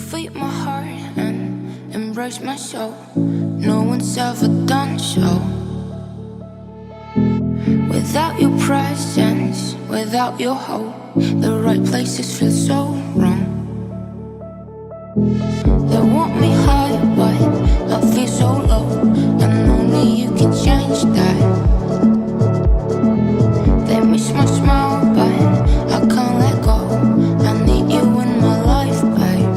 feed my heart and embrace my soul. No one's ever done so. Without your presence, without your hope, the right places feel so wrong. They want me high, but I feel so low, and only you can change that. They miss my smile, but I can't let go. I need you in my life, babe.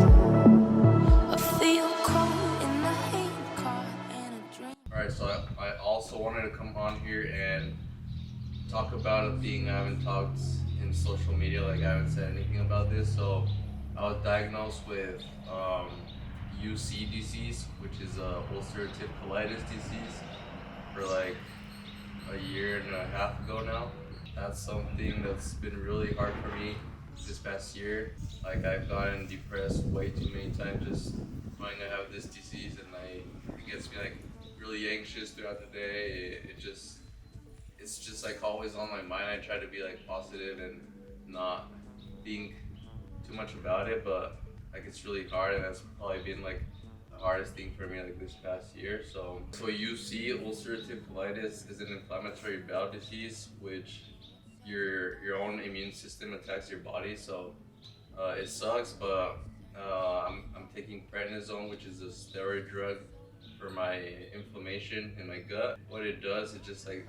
I feel cold in the heat, caught in a dream. Alright, so I also wanted to come on here and talk about a thing I haven't talked in social media, like I haven't said anything about this. So I was diagnosed with UC disease, which is ulcerative colitis disease, for like a year and a half ago now. That's something that's been really hard for me this past year. Like I've gotten depressed way too many times just knowing I have this disease, and it gets me like really anxious throughout the day. It's just like always on my mind. I try to be like positive and not think too much about it, but like it's really hard, and that's probably been like the hardest thing for me like this past year. So UC, ulcerative colitis, is an inflammatory bowel disease which your own immune system attacks your body. So it sucks, but I'm taking prednisone, which is a steroid drug for my inflammation in my gut. What it does, it just like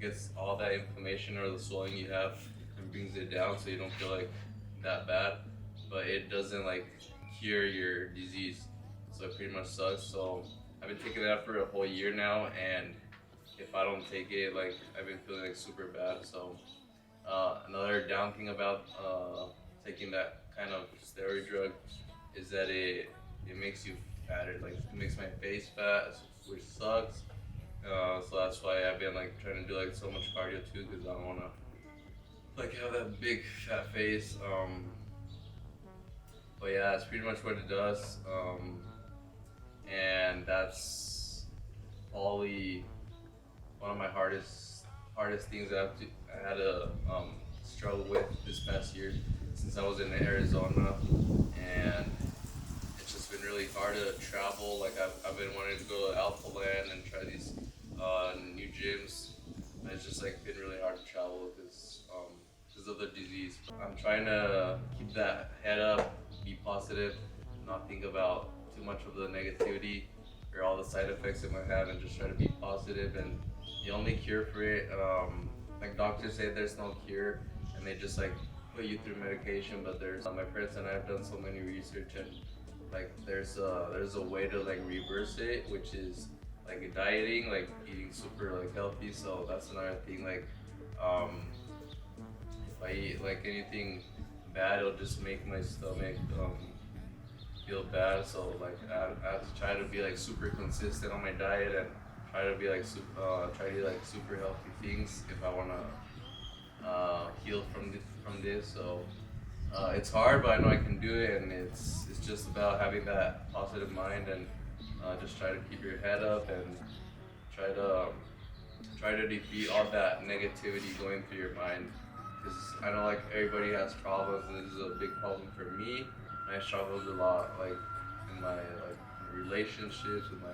gets all that inflammation or the swelling you have and brings it down so you don't feel like that bad, but it doesn't like cure your disease, so it pretty much sucks. So I've been taking that for a whole year now, and if I don't take it, like I've been feeling like super bad. So another down thing about taking that kind of steroid drug is that it makes you fatter. Like it makes my face fat, which sucks. So that's why I've been like trying to do like so much cardio too, because I don't wanna like have that big fat face. But yeah, that's pretty much what it does. And that's probably one of my hardest things that I had to struggle with this past year since I was in Arizona, and it's just been really hard to travel. Like I've been wanting to go to Alpha Land and try these new gyms. And it's just like been really hard to travel because of the disease. I'm trying to keep that head up, be positive, not think about too much of the negativity or all the side effects it might have, and just try to be positive. And the only cure for it, like doctors say there's no cure, and they just like put you through medication. But there's my friends and I have done so many research, and like there's a way to like reverse it, which is like dieting, like eating super like healthy. So that's another thing. Like if I eat like anything bad, it'll just make my stomach feel bad. So like I have to try to be like super consistent on my diet and try to be like try to eat like super healthy things if I wanna heal from this. So it's hard, but I know I can do it, and it's just about having that positive mind and just try to keep your head up and try to defeat all that negativity going through your mind. Because I know like everybody has problems, and this is a big problem for me. I struggled a lot like in my like relationships with my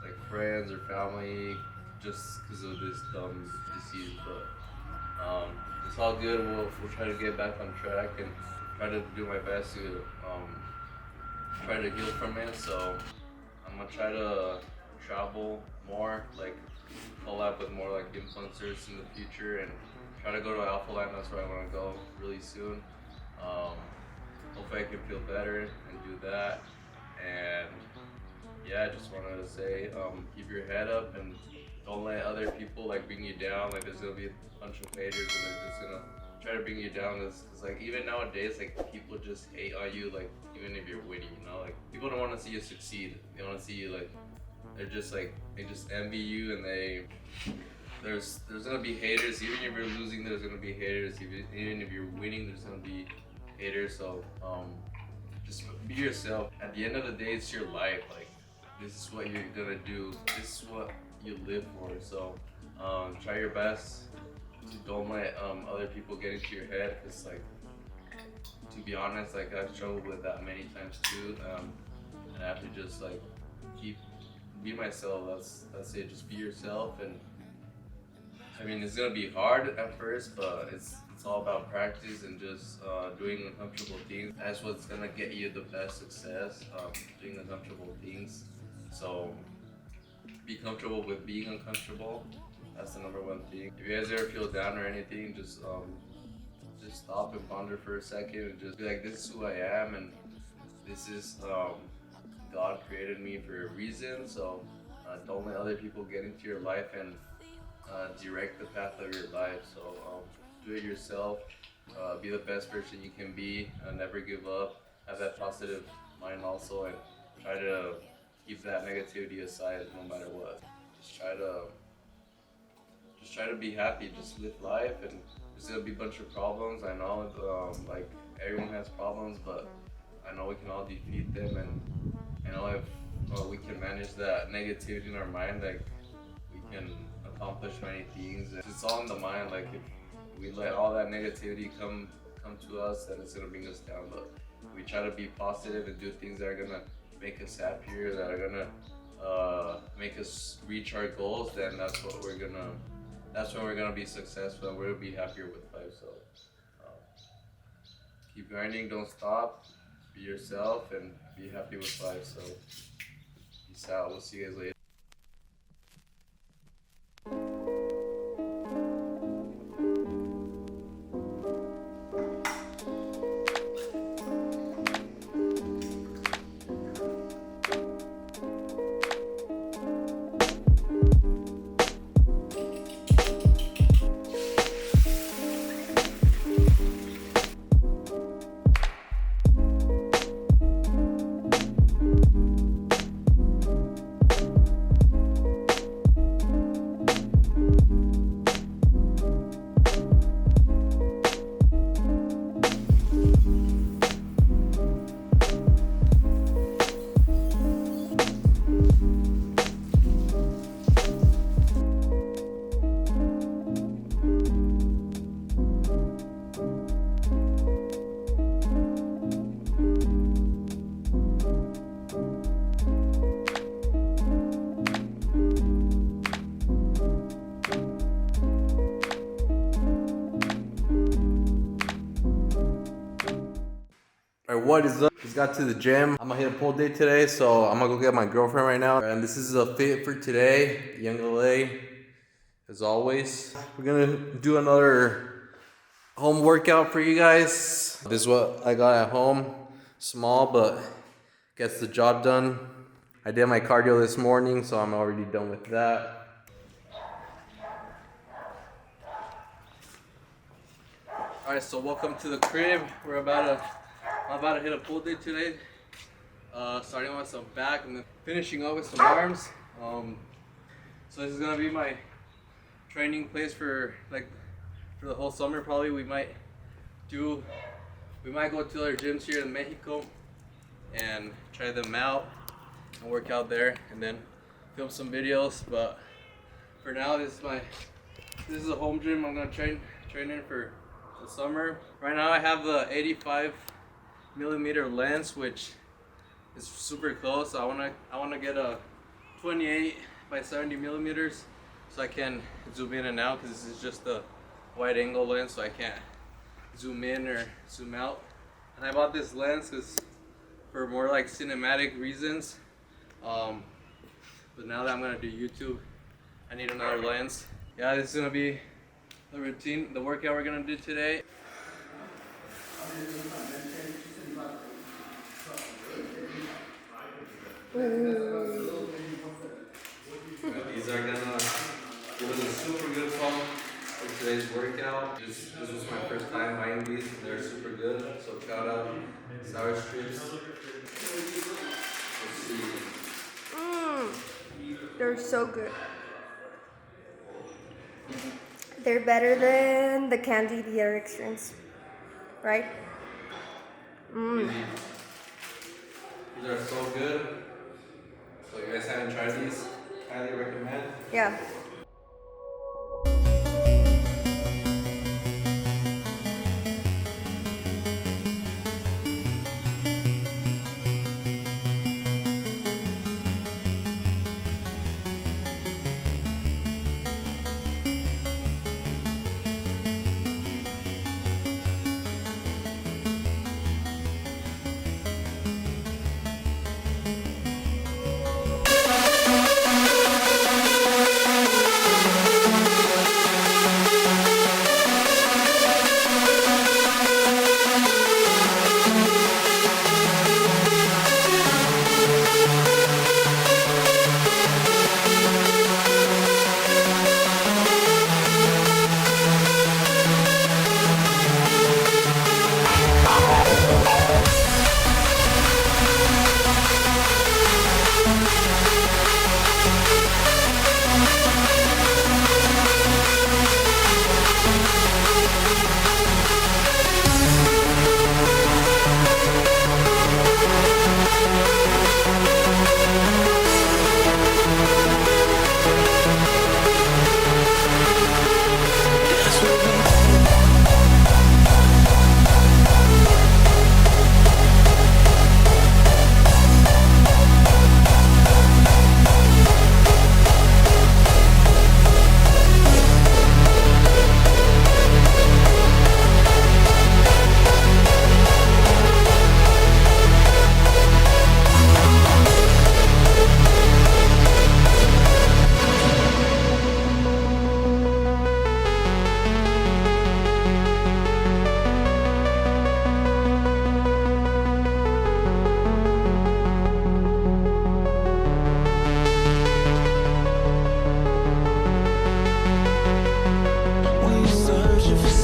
like friends or family just because of this dumb disease. But it's all good. We'll try to get back on track and try to do my best to try to heal from it. So I'm gonna try to travel more, like collab with more like influencers in the future, and try to go to Alpha Land. That's where I want to go really soon. Hopefully I can feel better and do that. And yeah, I just wanted to say, keep your head up and don't let other people like bring you down. Like there's gonna be a bunch of haters, and they're just gonna try to bring you down. Cause like even nowadays, like people just hate on you, like even if you're winning, you know, like people don't want to see you succeed. They want to see you like, they're just like, they just envy you, and there's gonna be haters. Even if you're losing, there's gonna be haters. Even if you're winning, there's gonna be haters. So just be yourself. At the end of the day, it's your life. Like this is what you're gonna do. This is what you live for. So try your best to don't let other people get into your head, because like to be honest, like I've struggled with that many times too, and I have to just like be myself. That's it. Just be yourself, and I mean it's gonna be hard at first, but it's all about practice and just doing uncomfortable things. That's what's gonna get you the best success. Doing uncomfortable things. So be comfortable with being uncomfortable. That's the number one thing. If you guys ever feel down or anything, just stop and ponder for a second and just be like, this is who I am, and this is God created me for a reason. So don't let other people get into your life and direct the path of your life. So do it yourself. Be the best person you can be. Never give up. Have that positive mind also, and try to keep that negativity aside no matter what. Just try to be happy. Just live life, and there's gonna be a bunch of problems. I know, like everyone has problems, but I know we can all defeat them, and I know if we can manage that negativity in our mind, like we can accomplish many things. It's all in the mind. Like if we let all that negativity come to us, then it's gonna bring us down. But if we try to be positive and do things that are gonna make us happier, that are gonna make us reach our goals, then that's when we're gonna be successful, and we'll be happier with life. So keep grinding, don't stop, be yourself, and be happy with life. So peace out. We'll see you guys later. Alright, what is up? Just got to the gym. I'm gonna hit a pull day today, so I'm gonna go get my girlfriend right now. And this is a fit for today. Young LA, as always. We're gonna do another home workout for you guys. This is what I got at home. Small, but gets the job done. I did my cardio this morning, so I'm already done with that. Alright, so welcome to the crib. I'm about to hit a pull day today. Starting with some back and then finishing up with some arms. So this is gonna be my training place for the whole summer. Probably we might go to other gyms here in Mexico and try them out and work out there, and then film some videos. But for now, this is a home gym. I'm gonna train in for the summer. Right now I have the 85mm lens, which is super close. I wanna get a 28x70mm so I can zoom in and out, because this is just a wide angle lens, so I can't zoom in or zoom out. And I bought this lens for more like cinematic reasons. But now that I'm gonna do YouTube, I need another lens. Yeah, this is gonna be the routine, the workout we're gonna do today. These are gonna give us a super good pump for today's workout. This was my first time buying these. They're super good. So shout out Sour Strips. Let's see. They're so good. They're better than the candy DRX drinks, right? These are so good. So you guys haven't tried these? Highly recommend. Yeah.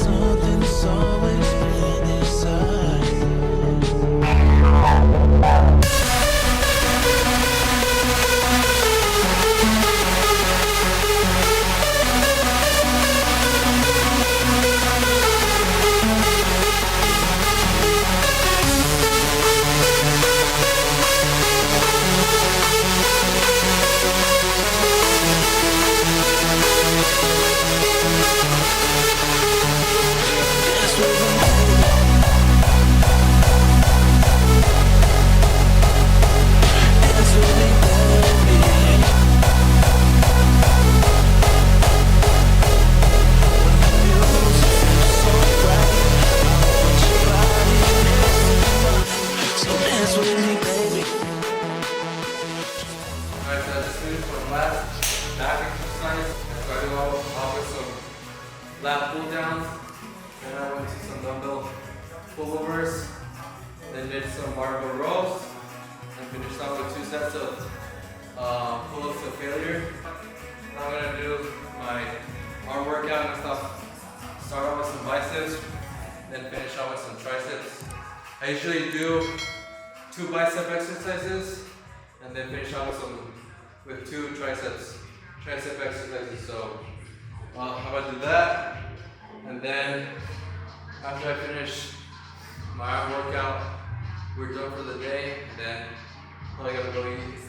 something that's always been inside. Dance with me, dance with me, baby. When the music feels so right, I want your body next to mine. So dance with me, baby. Alright, so I just finished my last back exercise. I started off with some lat pull downs, then I went to some dumbbell pullovers, then did some barbell rows, and finished off with 2 sets of pull-ups to failure. Now I'm gonna do my arm workout and stuff. Start off with some biceps, then finish off with some triceps. I usually do 2 bicep exercises, and then finish off with 2 tricep exercises. So how about do that, and then after I finish my arm workout, we're done for the day. Then I gotta go eat.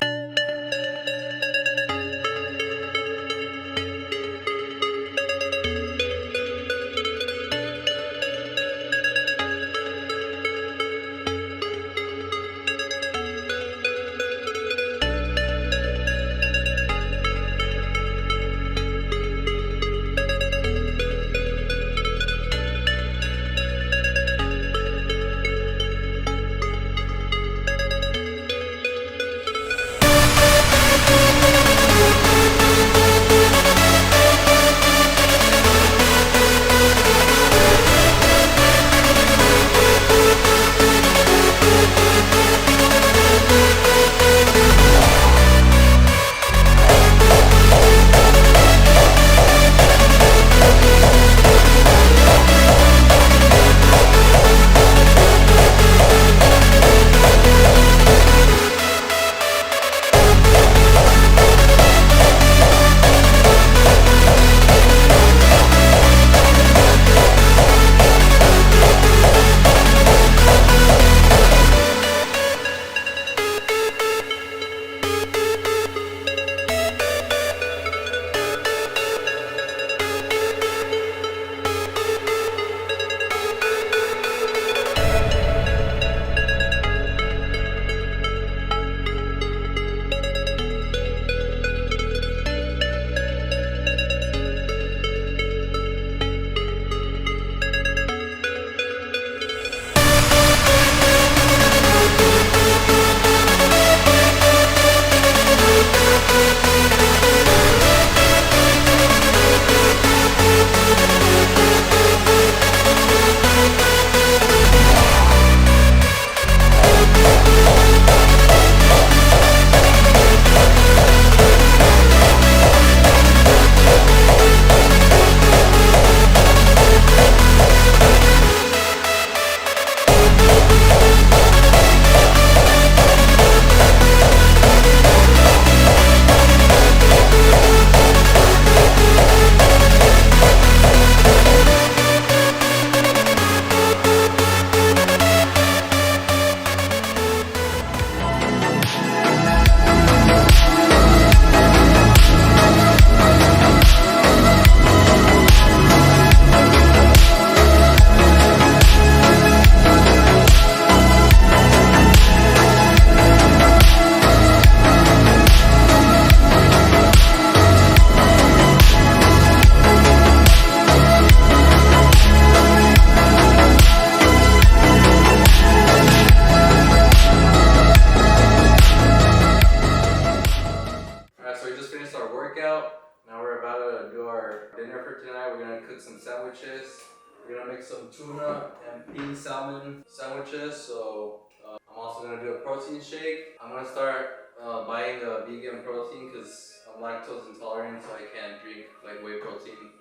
We're gonna make some tuna and pea salmon sandwiches. So I'm also gonna do a protein shake. I'm gonna start buying the vegan protein because I'm lactose intolerant, so I can't drink like whey protein.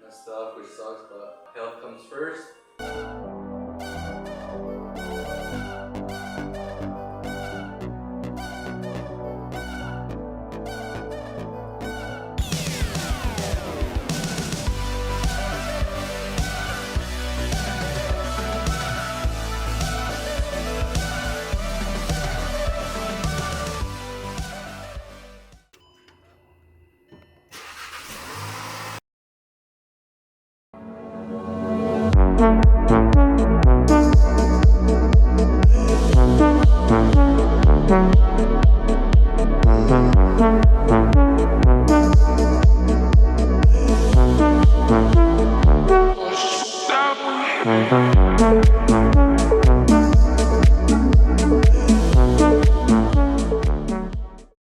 and stuff, which sucks, but health comes first.